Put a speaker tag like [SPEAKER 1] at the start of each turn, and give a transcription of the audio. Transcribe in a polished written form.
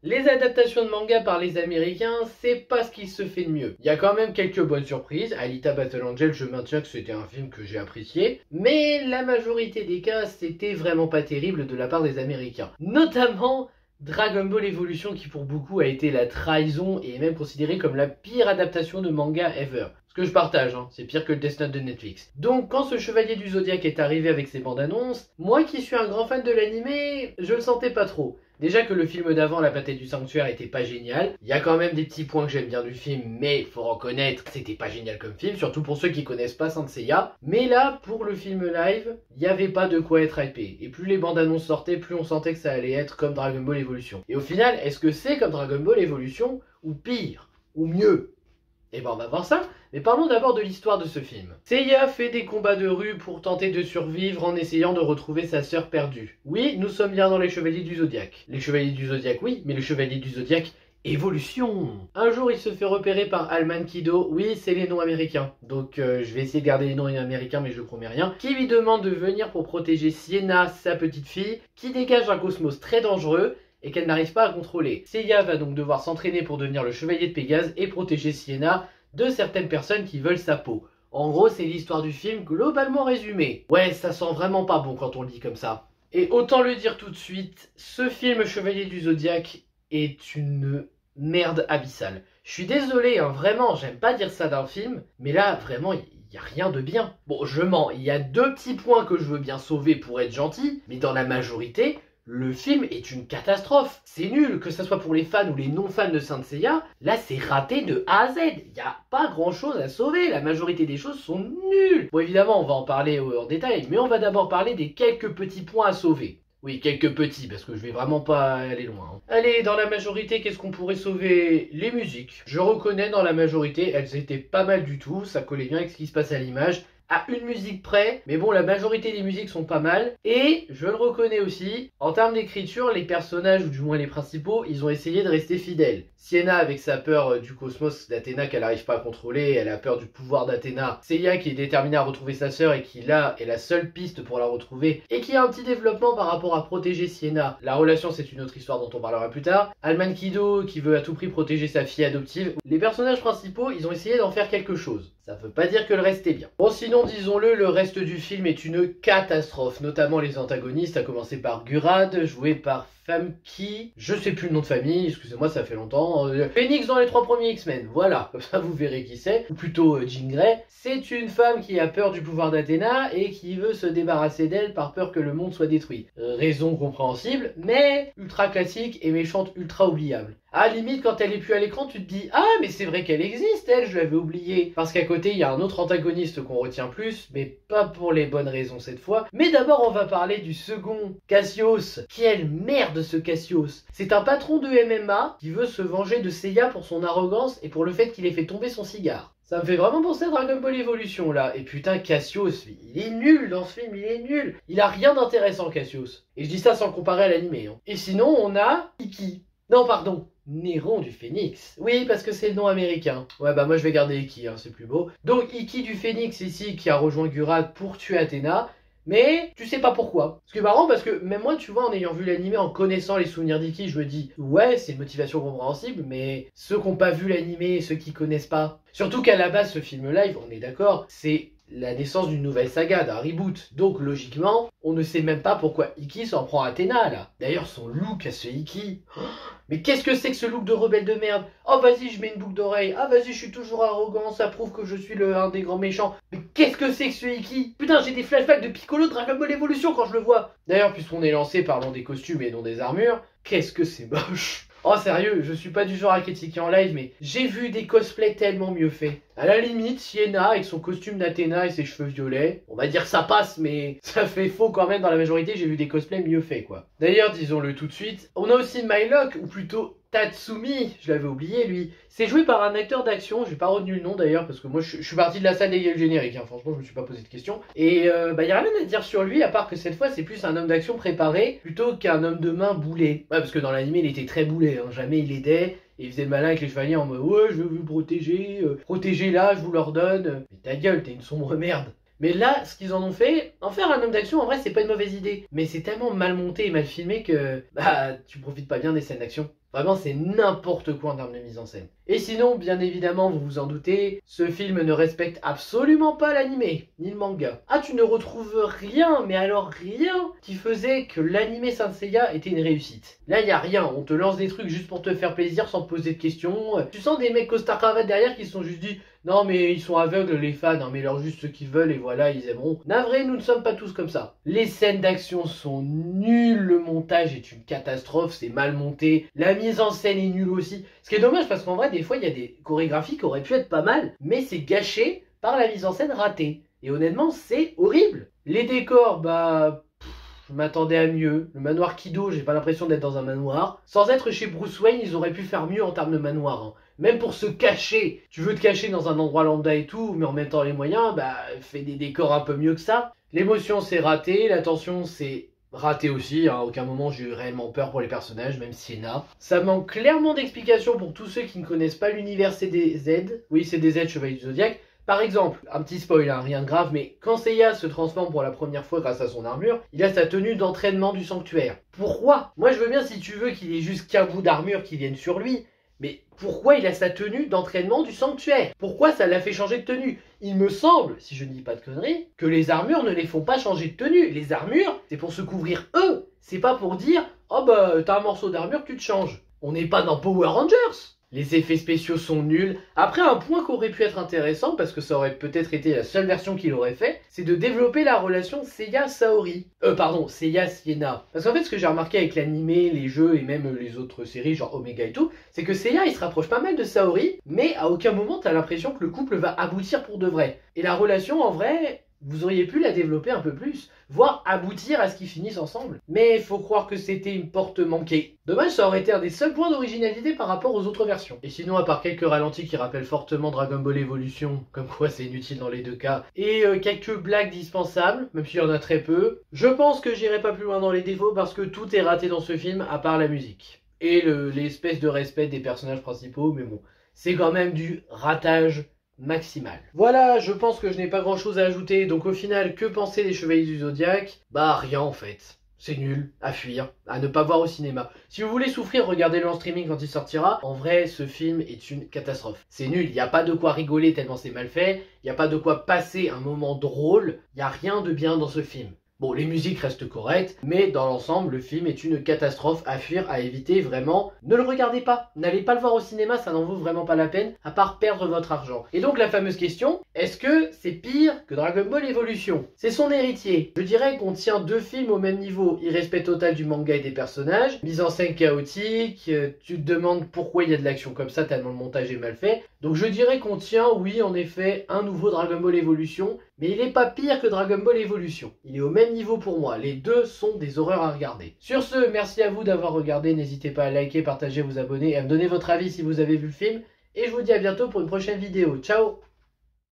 [SPEAKER 1] Les adaptations de manga par les Américains, c'est pas ce qui se fait de mieux. Il y a quand même quelques bonnes surprises. Alita Battle Angel, je maintiens que c'était un film que j'ai apprécié. Mais la majorité des cas, c'était vraiment pas terrible de la part des Américains. Notamment Dragon Ball Evolution qui pour beaucoup a été la trahison et est même considéré comme la pire adaptation de manga ever. Ce que je partage, hein, c'est pire que le Death Note de Netflix. Donc quand ce Chevalier du Zodiaque est arrivé avec ses bandes annonces, moi qui suis un grand fan de l'animé, je le sentais pas trop. Déjà que le film d'avant, La Patette du Sanctuaire, était pas génial. Il y a quand même des petits points que j'aime bien du film, mais faut reconnaître que c'était pas génial comme film, surtout pour ceux qui connaissent pas Saint Seiya. Mais là, pour le film live, il n'y avait pas de quoi être hypé. Et plus les bandes annonces sortaient, plus on sentait que ça allait être comme Dragon Ball Evolution. Et au final, est-ce que c'est comme Dragon Ball Evolution, ou pire, ou mieux? Et ben on va voir ça, mais parlons d'abord de l'histoire de ce film. Seiya fait des combats de rue pour tenter de survivre en essayant de retrouver sa sœur perdue. Oui, nous sommes bien dans les Chevaliers du Zodiaque. Les Chevaliers du Zodiaque, oui, mais les Chevaliers du Zodiaque, évolution. Un jour, il se fait repérer par Alman Kido, oui, c'est les noms américains, donc je vais essayer de garder les noms américains, mais je promets rien, qui lui demande de venir pour protéger Sienna, sa petite fille, qui dégage un cosmos très dangereux, et qu'elle n'arrive pas à contrôler. Seiya va donc devoir s'entraîner pour devenir le chevalier de Pégase et protéger Sienna de certaines personnes qui veulent sa peau. En gros, c'est l'histoire du film globalement résumée. Ouais, ça sent vraiment pas bon quand on le dit comme ça. Et autant le dire tout de suite, ce film Chevalier du Zodiaque est une merde abyssale. Je suis désolé, hein, vraiment, j'aime pas dire ça d'un film, mais là, vraiment, il y a rien de bien. Bon, je mens, il y a deux petits points que je veux bien sauver pour être gentil, mais dans la majorité, le film est une catastrophe. C'est nul, que ce soit pour les fans ou les non-fans de Saint Seiya. Là, c'est raté de A à Z. Il n'y a pas grand-chose à sauver. La majorité des choses sont nulles. Bon, évidemment, on va en parler en détail, mais on va d'abord parler des quelques petits points à sauver. Oui, quelques petits, parce que je vais vraiment pas aller loin. Hein. Allez, dans la majorité, qu'est-ce qu'on pourrait sauver? Les musiques. Je reconnais, dans la majorité, elles étaient pas mal du tout. Ça collait bien avec ce qui se passe à l'image. À une musique près, mais bon, la majorité des musiques sont pas mal, et je le reconnais aussi, en termes d'écriture, les personnages, ou du moins les principaux, ils ont essayé de rester fidèles. Sienna avec sa peur du cosmos d'Athéna qu'elle n'arrive pas à contrôler, elle a peur du pouvoir d'Athéna. Seiya qui est déterminé à retrouver sa sœur et qui là est la seule piste pour la retrouver, et qui a un petit développement par rapport à protéger Sienna. La relation c'est une autre histoire dont on parlera plus tard. Alman Kido qui veut à tout prix protéger sa fille adoptive. Les personnages principaux, ils ont essayé d'en faire quelque chose. Ça veut pas dire que le reste est bien. Bon, sinon, disons-le, le reste du film est une catastrophe, notamment les antagonistes, à commencer par Gurad, joué par Famke, je sais plus le nom de famille, excusez-moi, ça fait longtemps. Phoenix dans les 3 premiers X-Men, voilà, comme ça vous verrez qui c'est. Ou plutôt Jean Grey. C'est une femme qui a peur du pouvoir d'Athéna et qui veut se débarrasser d'elle par peur que le monde soit détruit. Raison compréhensible, mais ultra classique et méchante ultra oubliable. À la limite, quand elle est plus à l'écran, tu te dis « Ah, mais c'est vrai qu'elle existe, elle, je l'avais oubliée !» Parce qu'à côté, il y a un autre antagoniste qu'on retient plus, mais pas pour les bonnes raisons cette fois. Mais d'abord, on va parler du second, Cassius. Quelle merde ce Cassius! C'est un patron de MMA qui veut se venger de Seiya pour son arrogance et pour le fait qu'il ait fait tomber son cigare. Ça me fait vraiment penser à Dragon Ball Evolution là. Et putain, Cassius, il est nul dans ce film, il est nul. Il a rien d'intéressant, Cassius. Et je dis ça sans le comparer à l'animé. Hein. Et sinon, on a Iki. Non, pardon. Néron du Phénix. Oui, parce que c'est le nom américain. Ouais, bah moi je vais garder Iki, hein, c'est plus beau. Donc Iki du Phénix ici qui a rejoint Gurad pour tuer Athéna. Mais tu sais pas pourquoi. Ce qui est marrant parce que même moi, tu vois, en ayant vu l'animé, en connaissant les souvenirs d'Iki, je me dis ouais, c'est une motivation compréhensible, mais ceux qui n'ont pas vu l'animé, ceux qui connaissent pas. Surtout qu'à la base, ce film live, on est d'accord, c'est la naissance d'une nouvelle saga, d'un reboot. Donc logiquement, on ne sait même pas pourquoi Iki s'en prend à Athéna là. D'ailleurs, son look à ce Iki. Oh, mais qu'est-ce que c'est que ce look de rebelle de merde? Oh vas-y, je mets une boucle d'oreille. Ah vas-y, je suis toujours arrogant, ça prouve que je suis un des grands méchants. Mais qu'est-ce que c'est que ce Iki? Putain, j'ai des flashbacks de Piccolo de Dragon Ball Evolution quand je le vois. D'ailleurs, puisqu'on est lancé, parlons des costumes et non des armures. Qu'est-ce que c'est moche. Oh sérieux, je suis pas du genre à critiquer en live, mais j'ai vu des cosplays tellement mieux faits. À la limite, Sienna avec son costume d'Athéna et ses cheveux violets, on va dire ça passe, mais ça fait faux quand même. Dans la majorité, j'ai vu des cosplays mieux faits quoi. D'ailleurs, disons-le tout de suite, on a aussi Mylock, ou plutôt Tatsumi, je l'avais oublié lui. C'est joué par un acteur d'action, j'ai pas retenu le nom d'ailleurs parce que moi je suis parti de la salle des génériques, hein. Franchement je me suis pas posé de questions. Et bah y a rien à dire sur lui à part que cette fois c'est plus un homme d'action préparé plutôt qu'un homme de main boulé. Ouais parce que dans l'anime il était très boulé, hein. Jamais il aidait. Et il faisait le malin avec les chevaliers en mode ouais je veux vous protéger, protégez là je vous l'ordonne. Mais ta gueule, t'es une sombre merde. Mais là, ce qu'ils en ont fait, en faire un homme d'action, en vrai, c'est pas une mauvaise idée. Mais c'est tellement mal monté et mal filmé que, bah, tu profites pas bien des scènes d'action. Vraiment, c'est n'importe quoi en termes de mise en scène. Et sinon, bien évidemment, vous vous en doutez, ce film ne respecte absolument pas l'animé, ni le manga. Ah, tu ne retrouves rien, mais alors rien, qui faisait que l'animé Saint Seiya était une réussite. Là, il y a rien, on te lance des trucs juste pour te faire plaisir sans te poser de questions. Tu sens des mecs costard cravate derrière qui se sont juste dit non mais ils sont aveugles les fans, hein, mais leur juste ce qu'ils veulent et voilà, ils aimeront. Navré, nous ne sommes pas tous comme ça. Les scènes d'action sont nulles, le montage est une catastrophe, c'est mal monté, la mise en scène est nulle aussi. Ce qui est dommage parce qu'en vrai, des fois, il y a des chorégraphies qui auraient pu être pas mal, mais c'est gâché par la mise en scène ratée. Et honnêtement, c'est horrible. Les décors, je m'attendais à mieux. Le manoir Kido, j'ai pas l'impression d'être dans un manoir. Sans être chez Bruce Wayne, ils auraient pu faire mieux en termes de manoir, hein. Même pour se cacher. Tu veux te cacher dans un endroit lambda et tout, mais en mettant les moyens, fais des décors un peu mieux que ça. L'émotion, c'est raté. La tension, c'est raté aussi. À aucun moment, j'ai eu réellement peur pour les personnages, même Sienna. Ça manque clairement d'explications pour tous ceux qui ne connaissent pas l'univers CDZ. Oui, CDZ, Chevalier du Zodiaque. Par exemple, un petit spoil, hein, rien de grave, mais quand Seiya se transforme pour la première fois grâce à son armure, il a sa tenue d'entraînement du sanctuaire. Pourquoi? Moi je veux bien si tu veux qu'il ait juste qu'un bout d'armure qui vienne sur lui, mais pourquoi il a sa tenue d'entraînement du sanctuaire? Pourquoi ça l'a fait changer de tenue? Il me semble, si je ne dis pas de conneries, que les armures ne les font pas changer de tenue. Les armures, c'est pour se couvrir eux, c'est pas pour dire « Oh t'as un morceau d'armure, tu te changes ». On n'est pas dans Power Rangers. Les effets spéciaux sont nuls. Après, un point qui aurait pu être intéressant, parce que ça aurait peut-être été la seule version qu'il aurait fait, c'est de développer la relation Seiya-Saori. Seiya-Sienna. Parce qu'en fait, ce que j'ai remarqué avec l'animé, les jeux et même les autres séries, genre Omega et tout, c'est que Seiya, il se rapproche pas mal de Saori, mais à aucun moment, t'as l'impression que le couple va aboutir pour de vrai. Et la relation, en vrai, vous auriez pu la développer un peu plus, voire aboutir à ce qu'ils finissent ensemble. Mais faut croire que c'était une porte manquée. Dommage, ça aurait été un des seuls points d'originalité par rapport aux autres versions. Et sinon, à part quelques ralentis qui rappellent fortement Dragon Ball Evolution, comme quoi c'est inutile dans les deux cas, et quelques blagues dispensables, même s'il y en a très peu, je pense que j'irai pas plus loin dans les défauts parce que tout est raté dans ce film à part la musique. Et l'espèce de respect des personnages principaux, mais bon, c'est quand même du ratage maximal. Voilà, je pense que je n'ai pas grand chose à ajouter, donc au final, que penser des Chevaliers du Zodiaque? Rien en fait. C'est nul, à fuir, à ne pas voir au cinéma. Si vous voulez souffrir, regardez-le en streaming quand il sortira. En vrai, ce film est une catastrophe. C'est nul, il n'y a pas de quoi rigoler tellement c'est mal fait, il n'y a pas de quoi passer un moment drôle, il n'y a rien de bien dans ce film. Bon, les musiques restent correctes, mais dans l'ensemble, le film est une catastrophe à fuir, à éviter, vraiment. Ne le regardez pas, n'allez pas le voir au cinéma, ça n'en vaut vraiment pas la peine, à part perdre votre argent. Et donc la fameuse question, est-ce que c'est pire que Dragon Ball Evolution? C'est son héritier. Je dirais qu'on tient deux films au même niveau, irrespect total du manga et des personnages, mise en scène chaotique, tu te demandes pourquoi il y a de l'action comme ça, tellement le montage est mal fait. Donc je dirais qu'on tient, oui, en effet, un nouveau Dragon Ball Evolution, mais il n'est pas pire que Dragon Ball Evolution. Il est au même niveau pour moi, les deux sont des horreurs à regarder. Sur ce, merci à vous d'avoir regardé, n'hésitez pas à liker, partager, vous abonner et à me donner votre avis si vous avez vu le film. Et je vous dis à bientôt pour une prochaine vidéo. Ciao!